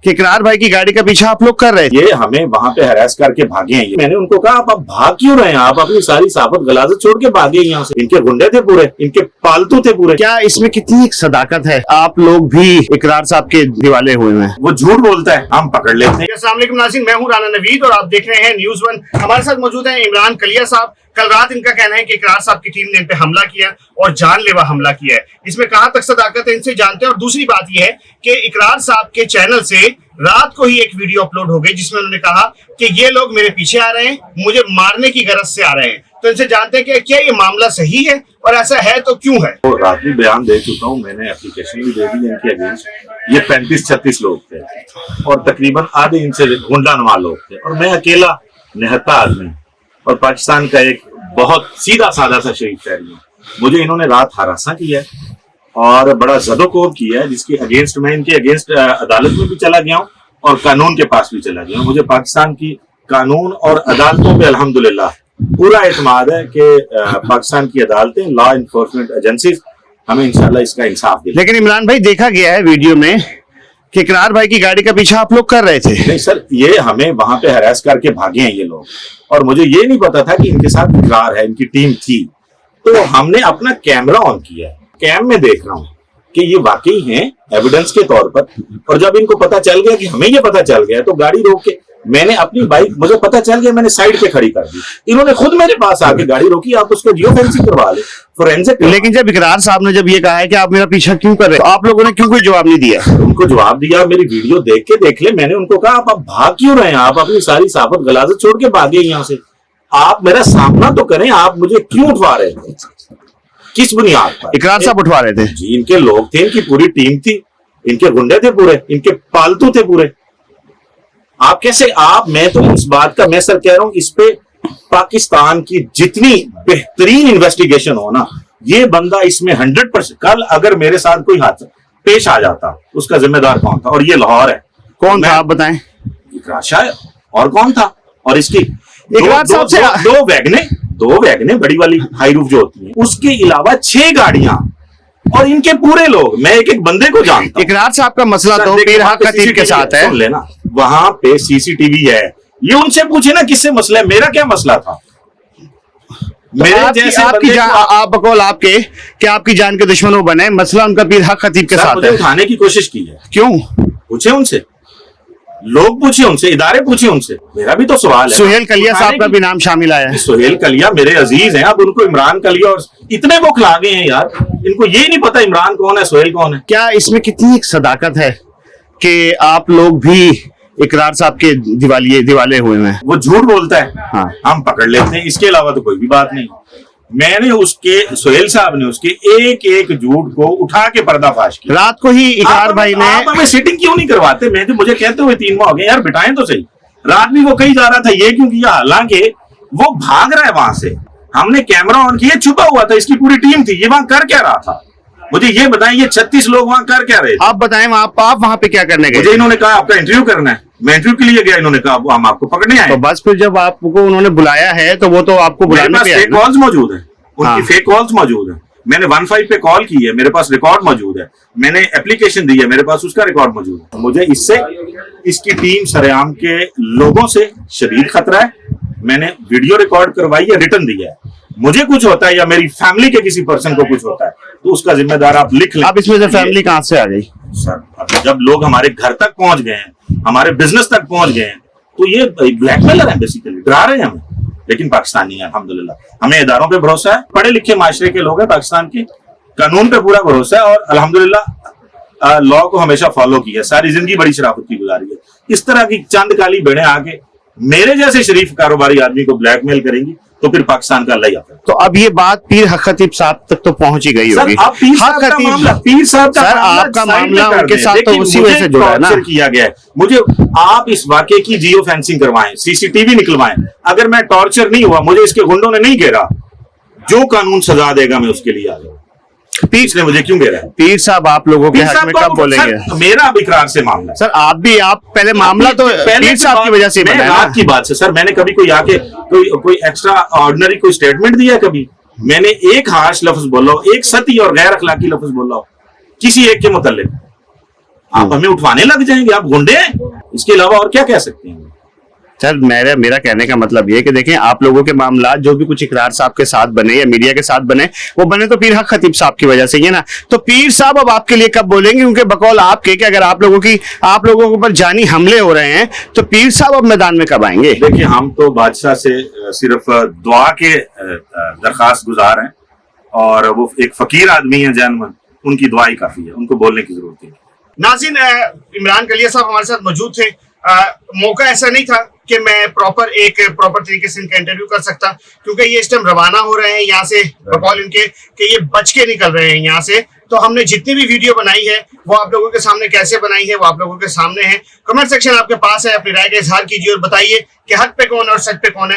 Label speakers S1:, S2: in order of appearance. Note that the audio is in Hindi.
S1: कि इकरार भाई की गाड़ी का पीछा आप लोग कर रहे थे।
S2: ये हमें वहां पे हरास करके भागे हैं। मैंने उनको कहा आप भाग क्यों रहे हैं, आप अपनी सारी साफत गलाजत छोड़ के भागे यहाँ से। इनके गुंडे थे पूरे, इनके पालतू थे पूरे।
S1: क्या इसमें कितनी सदाकत है? आप लोग भी इकरार साहब के दिवाले हुए हैं।
S2: वो झूठ बोलता है, हम पकड़ लेते हैं।
S1: अस्सलाम वालेकुम नाज़रीन, मैं हूं राना नवीद और आप देख रहे हैं न्यूज़ वन। हमारे साथ मौजूद हैं इमरान कलिया साहब। कल रात इनका कहना है कि इकरार साहब की टीम ने इन पे हमला किया और जानलेवा हमला किया है। इसमें कहां तक सदाकत है इनसे जानते हैं। और दूसरी बात यह है कि इकरार साहब के चैनल से रात को ही एक वीडियो अपलोड हो गई जिसमें उन्होंने कहा कि ये लोग मेरे पीछे आ रहे हैं, मुझे मारने की गरज से आ रहे हैं। तो इनसे जानते हैं कि क्या ये मामला सही है और ऐसा है तो क्यों है।
S2: तो रात भी बयान दे चुका हूँ, मैंने एप्लीकेशन भी दे दी इनके अगेंस्ट। ये 35-36 लोग थे और तकरीबन आधे इनसे गुंडा नवा लोग थे और मैं अकेला निहत्ता आदमी और पाकिस्तान का एक बहुत सीधा साधा सा शरीफ शहरी हूँ। मुझे इन्होंने रात हरासा किया है और बड़ा जदोकोब किया है, जिसके अगेंस्ट मैं इनके अगेंस्ट अदालत में भी चला गया हूँ और कानून के पास भी चला गया हूँ। मुझे पाकिस्तान की कानून और अदालतों पे अल्हम्दुलिल्लाह पूरा एतमाद है कि पाकिस्तान की अदालतें, लॉ इन्फोर्समेंट एजेंसीज हमें इंशाल्लाह इसका इंसाफ देंगे।
S1: लेकिन इमरान भाई, देखा गया है वीडियो में कि इकरार भाई की गाड़ी का पीछा आप लोग कर रहे थे।
S2: नहीं सर, ये हमें वहां पे हरास करके भागे हैं ये लोग और मुझे ये नहीं पता था कि इनके साथ इकरार है, इनकी टीम थी। तो हमने अपना कैमरा ऑन किया है, कैम में देख रहा हूँ कि ये वाकई हैं एविडेंस के तौर पर। और जब इनको पता चल गया कि हमें ये पता चल गया तो गाड़ी रोक के मैंने अपनी बाइक, मुझे पता चल गया, मैंने साइड पे खड़ी कर दी। इन्होंने खुद मेरे पास आके गाड़ी रोकी, आप उसको जियो फेंसिंग करवा ले, फोरेंसिक।
S1: लेकिन जब इकरार साहब ने जब ये कहा है कि आप मेरा पीछा क्यों कर रहे हो, तो आप लोगों ने क्यों कोई जवाब नहीं दिया?
S2: उनको जवाब दिया, मेरी वीडियो देख के देख ले। मैंने उनको कहा आप भाग क्यों रहे हैं, आप अपनी सारी साफत गलाजत छोड़ के भागे यहाँ से। आप मेरा सामना तो करें, आप मुझे क्यों उठवा रहे थे, किस बुनियाद पर?
S1: इकरार साहब उठवा रहे थे
S2: जी, इनके लोग थे, इनकी पूरी टीम थी, इनके गुंडे थे पूरे, इनके पालतू थे पूरे। आप कैसे, आप, मैं तो इस बात का मैं सर कह रहा हूं, इस पे पाकिस्तान की जितनी बेहतरीन इन्वेस्टिगेशन हो ना, ये बंदा इसमें 100%। कल अगर मेरे साथ कोई हादसा पेश आ जाता, उसका जिम्मेदार कौन था? और ये लाहौर है।
S1: कौन था आप बताएं?
S2: इकरार शायद, और कौन था? और इसकी
S1: इकरार साहब से
S2: दो वैगने बड़ी वाली हाई रूफ जो होती है, उसके अलावा 6 गाड़ियां और इनके पूरे लोग। मैं एक एक बंदे को जानता हूं।
S1: इकरार साहब का मसला तो पीरहा खतीब के साथ है।
S2: सुन लेना, वहां पे सीसीटीवी है, ये उनसे पूछे ना किससे मसला है, मेरा क्या मसला था? मेरे जैसे
S1: आप बकौल आपके क्या आपकी जान के दुश्मन वो बने, मसला उनका पीरहा खतीब के साथ है।
S2: उठाने की कोशिश की है।
S1: क्यों?
S2: पूछे उनसे, लोग पूछे उनसे, इदारे पूछे उनसे। मेरा भी तो सवाल है।
S1: सुहेल कलिया साहब का भी नाम शामिल आया है।
S2: सुहेल कलिया मेरे अजीज हैं, अब उनको इमरान कलिया और इतने वो खिला गए हैं यार, इनको ये नहीं पता इमरान कौन है, सुहेल कौन है।
S1: क्या इसमें कितनी सदाकत है कि आप लोग भी इकरार साहब के दिवाले हुए हैं?
S2: वो झूठ बोलता है,
S1: हाँ,
S2: हम पकड़ लेते हैं, इसके अलावा तो कोई भी बात नहीं। मैंने उसके, सुहेल साहब ने उसके एक एक झूठ को उठा के पर्दाफाश किया।
S1: रात को ही इकरार भाई ने।
S2: आप हमें सिटिंग क्यों नहीं करवाते? मैं तो, मुझे कहते हुए 3 माह हो गए यार, बिठाएं तो सही। रात भी वो कहीं जा रहा था, ये क्यों किया? हालांकि वो भाग रहा है वहां से, हमने कैमरा ऑन किया, छुपा हुआ था, इसकी पूरी टीम थी। ये वहां कर क्या रहा था? मुझे ये बताएं, ये 36 लोग वहां कर क्या रहे?
S1: आप बताएं, आप वहां पे क्या करने गए?
S2: मुझे इन्होंने कहा आपका इंटरव्यू करना है, मैं इंटरव्यू के लिए गया, इन्होंने कहा हम आपको पकड़ने आए।
S1: तो बस फिर जब आपको उन्होंने बुलाया है तो वो तो आपको बुलाने पे आए।
S2: कॉल्स मौजूद है, उनकी फेक कॉल्स मौजूद है। मैंने 15 पे कॉल की है, मेरे पास रिकॉर्ड मौजूद है। मैंने एप्लीकेशन दी है, मेरे पास उसका रिकॉर्ड मौजूद है। मुझे इससे, इसकी टीम सरेआम के लोगों से शदीद खतरा है। मैंने वीडियो रिकॉर्ड करवाई है, रिटर्न दिया है। मुझे कुछ होता है या मेरी फैमिली के किसी पर्सन को कुछ होता है तो उसका जिम्मेदार आप लिख लें।
S1: अब इसमें से फैमिली कहां से आ गई?
S2: सर, अब जब लोग हमारे घर तक पहुंच गए हैं, हमारे बिजनेस तक पहुंच गए हैं, तो ये ब्लैकमेलर है, बेसिकली डरा रहे हैं हमें। लेकिन पाकिस्तानी है अल्हम्दुलिल्लाह, हमें इदारों पे भरोसा है, पढ़े लिखे माशरे के लोग हैं पाकिस्तान के, कानून पे पूरा भरोसा है और अल्हम्दुलिल्लाह लॉ को हमेशा फॉलो किया है। सारी जिंदगी बड़ी शराफत की गुजारी है। इस तरह की चंद काली भेड़ें आके मेरे जैसे शरीफ कारोबारी आदमी को ब्लैकमेल करेंगी तो फिर पाकिस्तान का अल्लाह ही आता है।
S1: तो अब ये बात पीर हक खतीब साहब तक तो पहुंच ही गई होगी।
S2: पीर साहब का
S1: आपका मामला उनके साथ तो उसी वजह से जुड़ा है ना।
S2: किया गया है मुझे। आप इस वाकये की जियो फेंसिंग करवाएं, सीसीटीवी निकलवाएं। अगर मैं टॉर्चर नहीं हुआ, मुझे इसके गुंडों ने नहीं घेरा, जो कानून सजा देगा मैं उसके लिए आ जाऊंगा। पीर ने मुझे क्यों घेरा है?
S1: पीर साहब आप लोगों के हक में कब बोलेंगे?
S2: मेरा अब इकरार से मामला
S1: सर, आप पहले मामला तो पीर साहब की वजह से
S2: मैं रात की बात से सर, मैंने कभी कोई आके कोई एक्स्ट्रा ऑर्डिनरी कोई स्टेटमेंट दिया? कभी मैंने एक हाश लफ्ज बोला हो, एक सती और गैर अखलाकी लफ्ज बोला हो किसी एक के मुतल्लिक? आप हमें उठवाने लग जाएंगे, आप गुंडे हैं, इसके अलावा और क्या कह सकते हैं?
S1: सर मेरा कहने का मतलब ये है कि देखें, आप लोगों के मामला जो भी कुछ इकरार साहब के साथ बने या मीडिया के साथ बने, वो बने तो पीर हक खतीब साहब की वजह से ही है ना। तो पीर साहब अब आपके लिए कब बोलेंगे, क्योंकि बकौल आपके कि अगर आप लोगों के ऊपर जानी हमले हो रहे हैं तो पीर साहब अब मैदान में कब आएंगे?
S2: देखिए, हम तो बादशाह से सिर्फ दुआ के दरखास्त गुजार हैं, और वो एक फकीर आदमी है जैनमन, उनकी दुआ ही काफी है, उनको बोलने की जरूरत नहीं।
S1: नाज़रीन, इमरान कलिया साहब हमारे साथ मौजूद थे। मौका ऐसा नहीं था कि मैं प्रॉपर तरीके से इनका इंटरव्यू कर सकता, क्योंकि ये इस टाइम रवाना हो रहे हैं यहाँ से, बकौल इनके कि ये बच के निकल रहे हैं यहाँ से। तो हमने जितनी भी वीडियो बनाई है वो आप लोगों के सामने कैसे बनाई है वो आप लोगों के सामने है। कमेंट सेक्शन आपके पास है, अपनी राय का इजहार कीजिए और बताइए कि हक पे कौन है और सच पे कौन है।